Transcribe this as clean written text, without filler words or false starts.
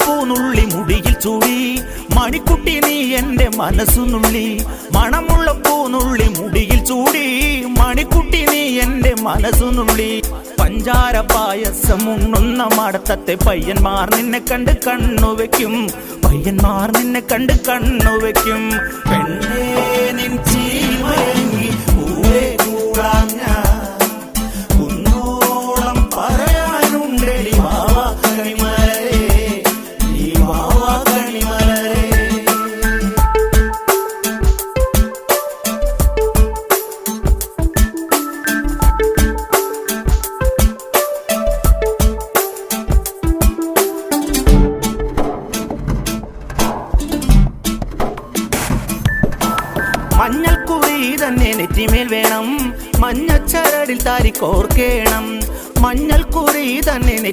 പൂനുള്ളി മുടിയിൽ ചൂടി മണിക്കുട്ടി നീ എന്റെ മനസ്സുനുള്ളി മണമുള്ള പൂനുള്ളി മുടിയിൽ ചൂടി മണിക്കുട്ടി നീ എന്റെ മനസ്സുനുള്ളി പഞ്ചാര പായസം ഉണ്ണുന്ന മടത്തത്തെ പയ്യന്മാർ നിന്നെ കണ്ട് കണ്ണുവെക്കും പയ്യന്മാർ നിന്നെ കണ്ട് കണ്ണുവെക്കും പെണ്ണേ നിൻ ചീമയങ്ങി കൂടെ കൂടാൻ ഞാൻ കുന്നോളം പറയാനുണ്ടടി വാവാ കണിമലരേ നീ വാവാ കണിമലരേ. മഞ്ഞൾക്കുറി തന്നെ നെറ്റിമേൽ വേണം മഞ്ഞച്ചരടിൽ താരി കോർക്കേണം മഞ്ഞൾക്കുറി തന്നെ നെറ്റി